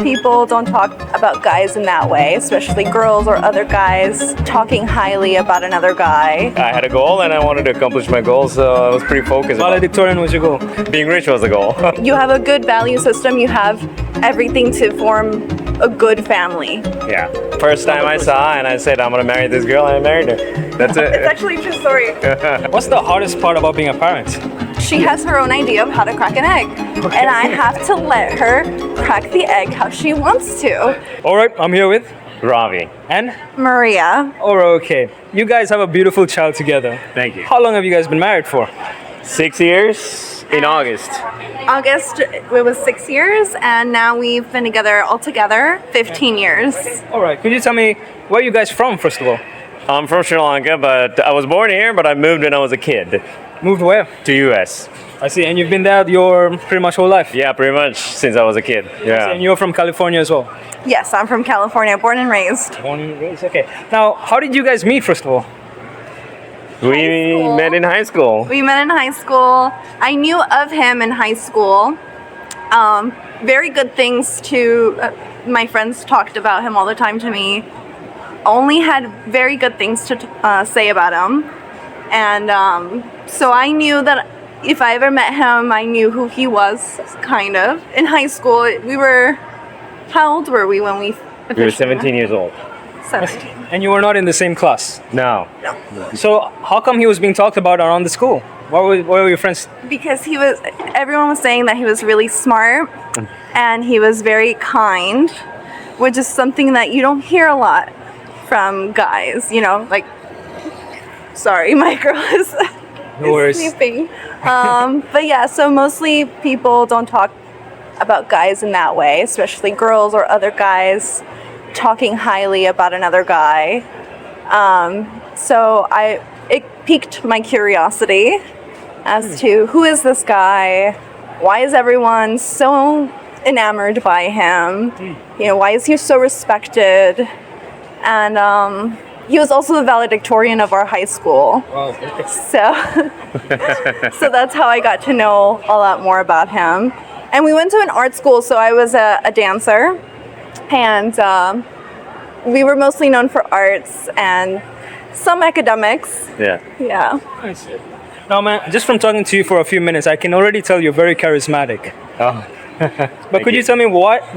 people don't talk about guys in that way, especially girls or other guys talking highly about another guy. I had a goal and I wanted to accomplish my goal, so I was pretty focused. Valedictorian was your goal. Being rich was the goal. You have a good value system, you have everything to form a good family. Yeah. First time I saw and I said, I'm going to marry this girl, and I married her. That's it. It's actually a true story. What's the hardest part about being a parent? She has her own idea of how to crack an egg, and I have to let her crack the egg how she wants to. All right, I'm here with Ravi. and Maria. okay. You guys have a beautiful child together. Thank you. How long have you guys been married for? 6 years in August. August, it was 6 years, and now we've been together altogether 15 years. All right, could you tell me where you guys from, first of all? I'm from Sri Lanka, but I was born here, but I moved when I was a kid Moved where? to US. I see, and you've been there your pretty much whole life. Yeah, pretty much since I was a kid. And Yeah. you're from California as well. Yes, I'm from California, born and raised. Born and raised. Okay. Now, how did you guys meet, first of all? We school. met in high school. We met in high school. I knew of him in high school. Very good things to, my friends talked about him all the time to me. Only had very good things to say about him. And so I knew that if I ever met him, I knew who he was, kind of. In high school, how old were we when we We were 17 years old. 17. And you were not in the same class. No. So how come he was being talked about around the school? What were your friends? Because everyone was saying that he was really smart and he was very kind, which is something that you don't hear a lot from guys, like, sorry, my girl is, No worries. sleeping. But yeah, so mostly people don't talk about guys in that way, especially girls or other guys talking highly about another guy. So it piqued my curiosity as to who is this guy? Why is everyone so enamored by him? Why is he so respected? And he was also the valedictorian of our high school. Wow. So that's how I got to know a lot more about him. And we went to an art school, so I was a dancer. And we were mostly known for arts and some academics. Yeah. Yeah. Now, man, just from talking to you for a few minutes, I can already tell you're very charismatic. Oh. But could you tell me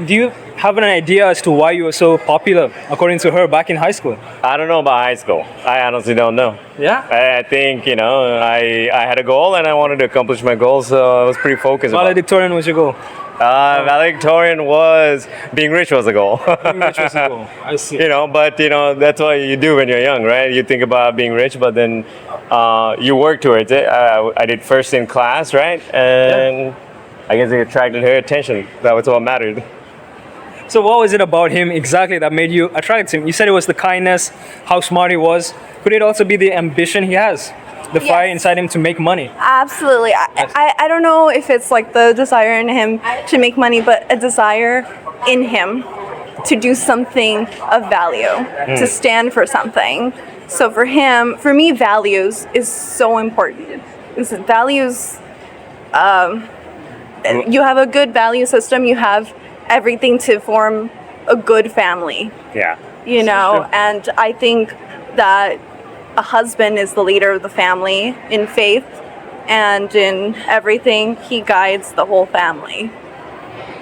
do you have an idea as to why you were so popular, according to her, back in high school? I don't know about high school. I honestly don't know. Yeah? I think, I had a goal and I wanted to accomplish my goal, so I was pretty focused. Valedictorian was your goal. Valedictorian was being rich was the goal. Which was the goal. I see. But that's what you do when you're young, right? You think about being rich, but then you work towards it. I did first in class, right? And I guess it attracted her attention. That was what mattered. So what was it about him exactly that made you attract him? You said it was the kindness, how smart he was. Could it also be the ambition he has? The fire Yes. inside him to make money? Absolutely. I don't know if it's like the desire in him to make money, but a desire in him to do something of value, to stand for something. So for me, values is so important. Values, you have a good value system, you have everything to form a good family, Yeah. and I think that a husband is the leader of the family in faith, and in everything he guides the whole family.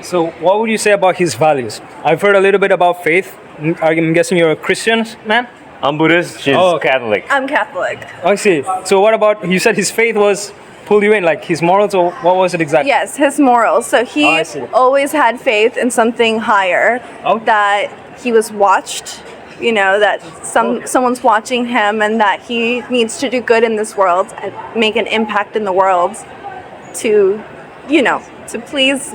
So what would you say about his values? I've heard a little bit about faith. I'm guessing you're a Christian man? I'm Buddhist. She's okay. Catholic. I'm Catholic. I see. So what about, you said his faith was pulled you in, like his morals, or what was it exactly? Yes, his morals. So he I see. always had faith in something higher, Oh. that he was watched, that someone's watching him, and that he needs to do good in this world and make an impact in the world to please,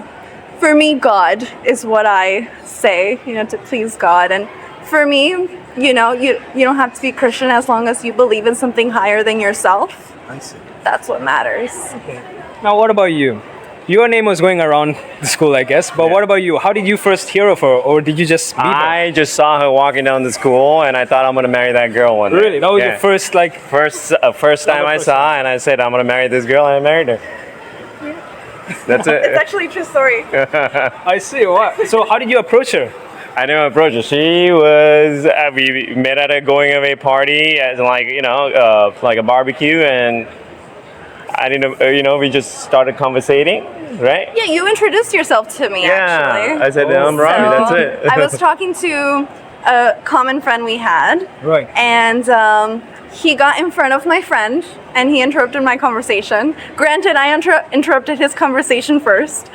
for me, God is what I say, to please God. And for me, you don't have to be Christian as long as you believe in something higher than yourself. I see. That's what matters. Now what about you? Your name was going around the school, I guess, but what about you? How did you first hear of her, or did you just meet her? I just saw her walking down the school, and I thought I'm gonna marry that girl one day. Really? That was Yeah. your first, First time I saw, and I said I'm gonna marry this girl, and I married her. That's It's it. actually a true story. I see. What? So how did you approach her? I never approached her. She was, we met at a going away party as like, like a barbecue, and I didn't, we just started conversating, right? Yeah, you introduced yourself to me, actually. I said, I'm Robbie, that's it. I was talking to a common friend we had, Right. and he got in front of my friend, and he interrupted my conversation. Granted, I interrupted his conversation first,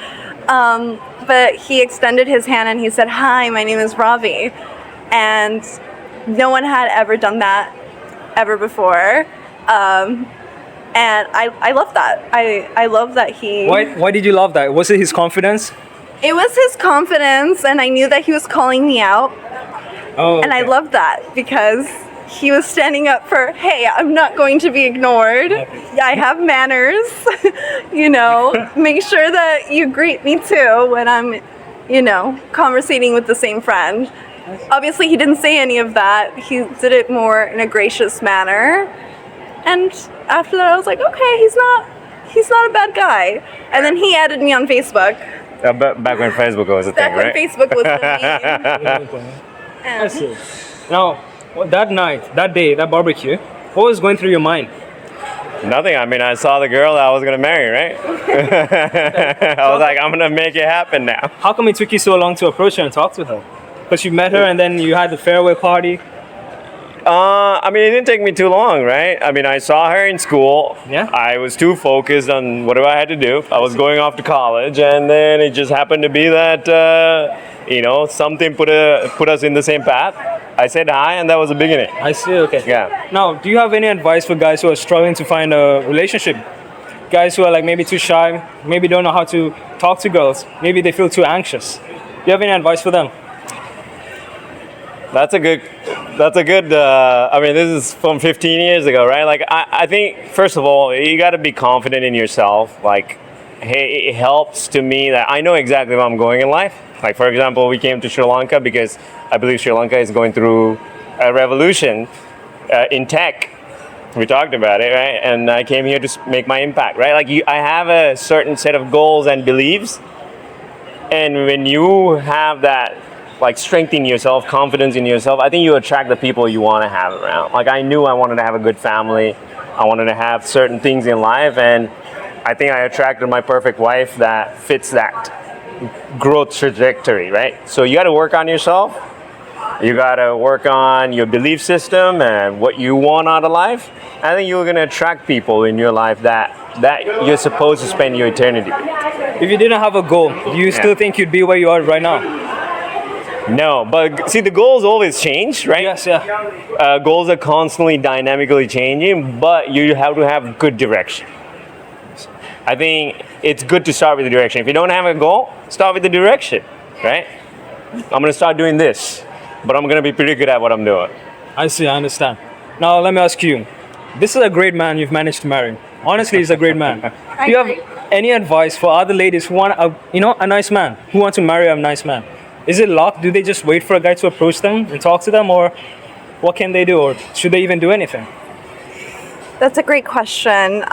but he extended his hand and he said, "Hi, my name is Ravi," and no one had ever done that ever before. And I love that. I love that he... Why did you love that? Was it his confidence? It was his confidence, and I knew that he was calling me out. Oh. And I okay. loved that because he was standing up for, hey, I'm not going to be ignored. I have manners. Make sure that you greet me too when I'm, conversating with the same friend. Obviously, he didn't say any of that. He did it more in a gracious manner. And after that, I was like, okay, he's not a bad guy. And then he added me on Facebook. Back when Facebook was a thing, Back when right? Facebook was the meme. I see. Now, that night, that day, that barbecue, what was going through your mind? Nothing. I mean, I saw the girl that I was going to marry, right? I was like, I'm going to make it happen now. How come it took you so long to approach her and talk to her? Because you met her and then you had the farewell party. I mean, it didn't take me too long, right? I mean, I saw her in school. Yeah. I was too focused on whatever I had to do. I was going off to college, and then it just happened to be that, something put us in the same path. I said hi, and that was the beginning. I see, okay. Yeah. Now, do you have any advice for guys who are struggling to find a relationship? Guys who are like maybe too shy, maybe don't know how to talk to girls, maybe they feel too anxious. Do you have any advice for them? That's a good, this is from 15 years ago, right? Like, I think, first of all, you got to be confident in yourself. Like, hey, it helps to me that I know exactly where I'm going in life. Like, for example, we came to Sri Lanka because I believe Sri Lanka is going through a revolution in tech. We talked about it, right? And I came here to make my impact, right? Like, I have a certain set of goals and beliefs. And when you have that, like, strength in yourself, confidence in yourself, I think you attract the people you want to have around. Like, I knew I wanted to have a good family. I wanted to have certain things in life, and I think I attracted my perfect wife that fits that growth trajectory, right? So you got to work on yourself. You got to work on your belief system and what you want out of life. I think you're going to attract people in your life that you're supposed to spend your eternity with. If you didn't have a goal, do you still think you'd be where you are right now? No, but see, the goals always change, right? Yes, yeah. Goals are constantly dynamically changing, but you have to have good direction. I think it's good to start with the direction. If you don't have a goal, start with the direction, right? I'm going to start doing this, but I'm going to be pretty good at what I'm doing. I see, I understand. Now, let me ask you. This is a great man you've managed to marry. Honestly, he's a great man. Do you have any advice for other ladies who want a nice man, who want to marry a nice man? Is it luck? Do they just wait for a guy to approach them and talk to them, or what can they do, or should they even do anything? That's a great question.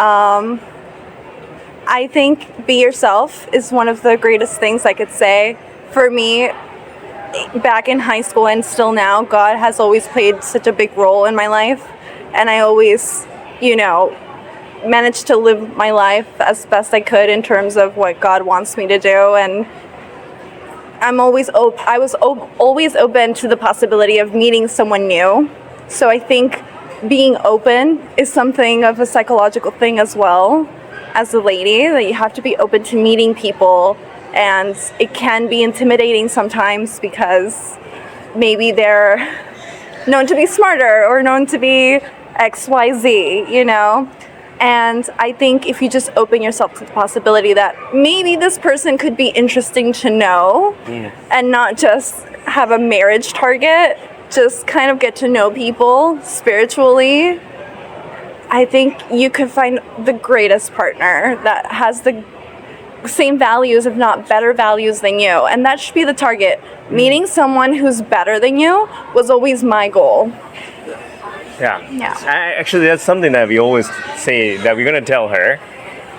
I think be yourself is one of the greatest things I could say. For me, back in high school and still now, God has always played such a big role in my life. And I always, managed to live my life as best I could in terms of what God wants me to do. And I was always open to the possibility of meeting someone new. So I think being open is something of a psychological thing as well. As a lady, that you have to be open to meeting people, and it can be intimidating sometimes because maybe they're known to be smarter or known to be XYZ, And I think if you just open yourself to the possibility that maybe this person could be interesting to know and not just have a marriage target, just kind of get to know people spiritually, I think you could find the greatest partner that has the same values, if not better values than you. And that should be the target. Meeting someone who's better than you was always my goal. Yeah. Actually, that's something that we always say that we're going to tell her.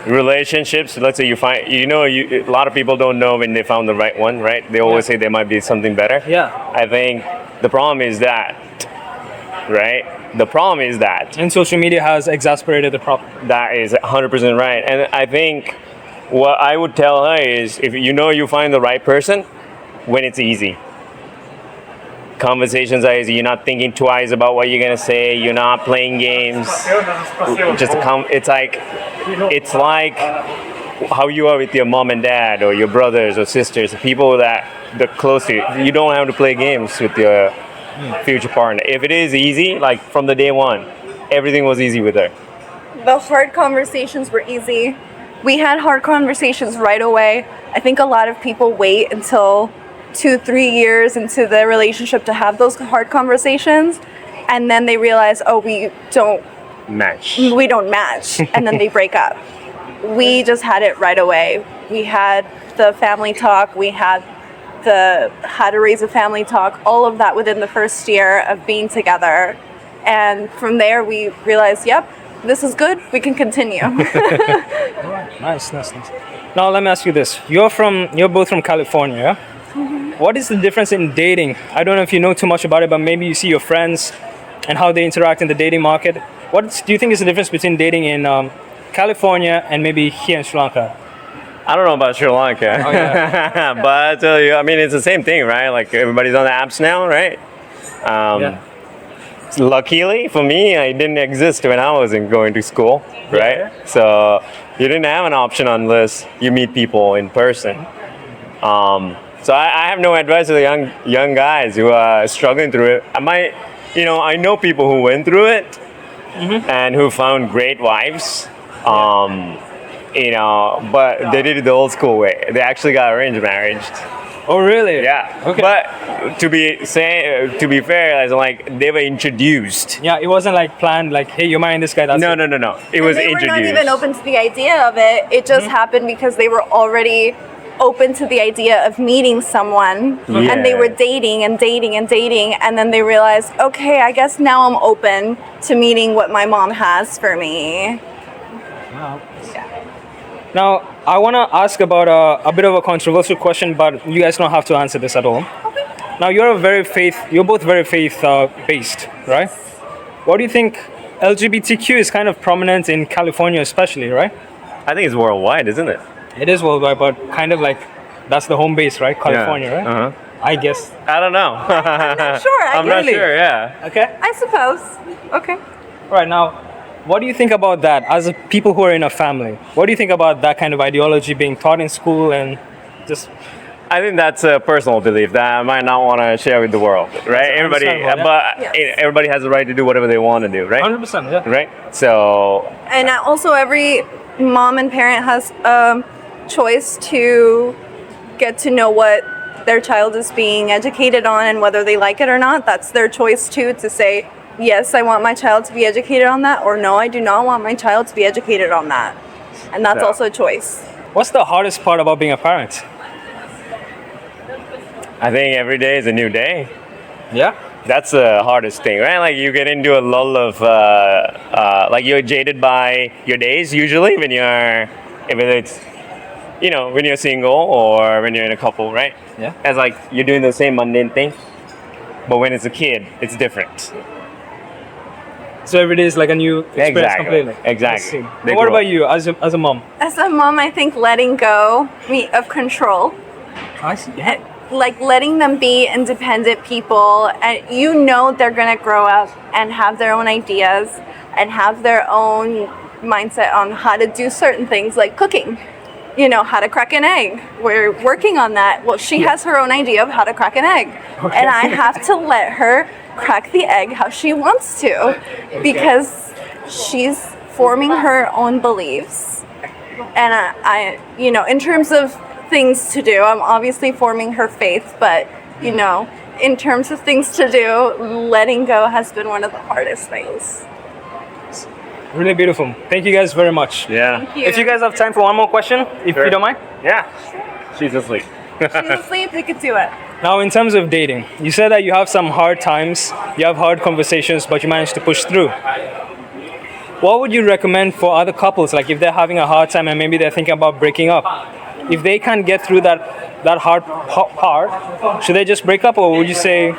relationships, let's say you find, a lot of people don't know when they found the right one, right? They always say there might be something better. Yeah. I think the problem is that, right? The problem is that. And social media has exacerbated the problem. That is 100% right. And I think what I would tell her is, if you find the right person, when it's easy. Conversations are easy. You're not thinking twice about what you're gonna say. You're not playing games. It's like how you are with your mom and dad or your brothers or sisters, people that are close to you. You don't have to play games with your future partner. If it is easy, like from the day one, everything was easy with her. The hard conversations were easy. We had hard conversations right away. I think a lot of people wait until 2-3 years into the relationship to have those hard conversations, and then they realize, oh, we don't match, and then they break up. We just had it right away. We had the family talk, we had the how to raise a family talk, all of that within the first year of being together, and from there we realized, yep, this is good, we can continue. Nice. Now let me ask you this: you're both from California, yeah? What is the difference in dating? I don't know if you know too much about it, but maybe you see your friends and how they interact in the dating market. What do you think is the difference between dating in California and maybe here in Sri Lanka? I don't know about Sri Lanka, Oh, yeah. but I tell you, I mean, it's the same thing, right? Like everybody's on the apps now, right? Yeah. Luckily for me, I didn't exist when I was going to school, right? Yeah. So you didn't have an option unless you meet people in person. So I have no advice to the young guys who are struggling through it. I know people who went through it and who found great wives. But they did it the old school way. They actually got arranged marriage. Oh, really? Yeah. Okay. But to be fair, as in, like, they were introduced. Yeah, it wasn't like planned. Like, hey, you're marrying this guy. That's No. it. It was they introduced. were not even open to the idea of it. It just happened because they were already open to the idea of meeting someone, and they were dating, and then they realized, okay, I guess now I'm open to meeting what my mom has for me. Wow. Now, I want to ask about a bit of a controversial question, but you guys don't have to answer this at all. Okay. Now, you're both very faith-based, right? What do you think? LGBTQ is kind of prominent in California, especially, right? I think it's worldwide, isn't it? It is worldwide, but kind of like that's the home base, right? California, right? Uh-huh. I guess. I don't know. I'm not sure. I'm not sure. Yeah. Okay. I suppose. Okay. Right now, what do you think about that as people who are in a family? What do you think about that kind of ideology being taught in school and just? I think that's a personal belief that I might not want to share with the world, right? Everybody, Yes. everybody has the right to do whatever they want to do, right? 100%, yeah. Right. So. And also, every mom and parent has a choice to get to know what their child is being educated on and whether they like it or not. That's their choice too, to say, yes, I want my child to be educated on that, or no, I do not want my child to be educated on that. And that's Yeah. also a choice. What's the hardest part about being a parent? I think every day is a new day. Yeah. That's the hardest thing, right? Like you get into a lull of, like you're jaded by your days usually when when you're single or when you're in a couple, right? Yeah. As like you're doing the same mundane thing, but when it's a kid, it's different. So every day is like a new experience completely. Exactly. But what about you as a mom? As a mom, I think letting go of control, I see. like letting them be independent people, and they're gonna grow up and have their own ideas and have their own mindset on how to do certain things like cooking. How to crack an egg. We're working on that. Well, she has her own idea of how to crack an egg. Okay. And I have to let her crack the egg how she wants to, because she's forming her own beliefs. And I in terms of things to do, I'm obviously forming her faith, but, in terms of things to do, letting go has been one of the hardest things. Really beautiful. Thank you guys very much. Yeah. Thank you. If you guys have time for one more question, if you don't mind. Yeah. She's asleep. She's asleep, we could do it. Now, in terms of dating, you said that you have some hard times, you have hard conversations, but you managed to push through. what would you recommend for other couples? Like if they're having a hard time and maybe they're thinking about breaking up, if they can't get through that hard part, should they just break up, or would you say,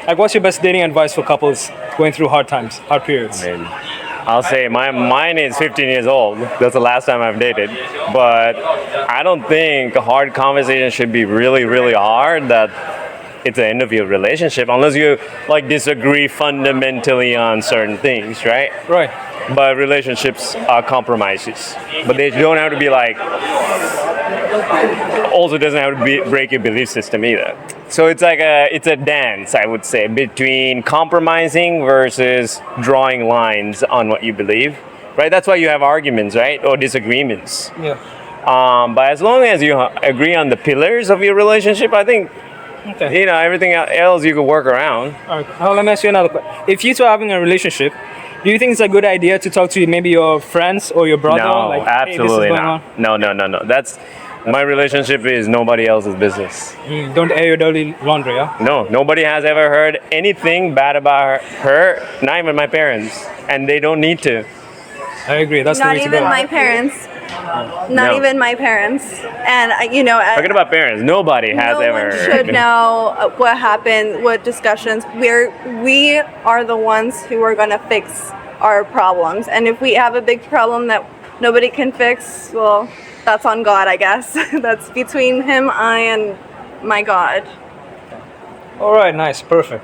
like, what's your best dating advice for couples going through hard times, hard periods? And I'll say mine is 15 years old. That's the last time I've dated. But I don't think a hard conversation should be really, really hard that it's the end of your relationship unless you like disagree fundamentally on certain things, right? Right. But relationships are compromises. But they don't have to be like, also doesn't have to break your belief system either. So it's like it's a dance, I would say, between compromising versus drawing lines on what you believe, right? That's why you have arguments, right? Or disagreements. Yeah. But as long as you agree on the pillars of your relationship, I think, Okay. you know, everything else you can work around. All right. Now let me ask you another question. If you two are having a relationship, do you think it's a good idea to talk to maybe your friends or your brother? No, like, hey, this is absolutely going not. on? No. That's my relationship is nobody else's business. Don't air your dirty laundry, yeah? No, nobody has ever heard anything bad about her, not even my parents, and they don't need to. I agree. That's the Not way to even go. my parents. Not No. even my parents. And you know, Forget about parents. Nobody has no ever. one should know what happened, what discussions. We are the ones who are gonna fix our problems. And if we have a big problem that nobody can fix, well, that's on God, I guess. That's between him, I, and my God. All right. Nice. Perfect.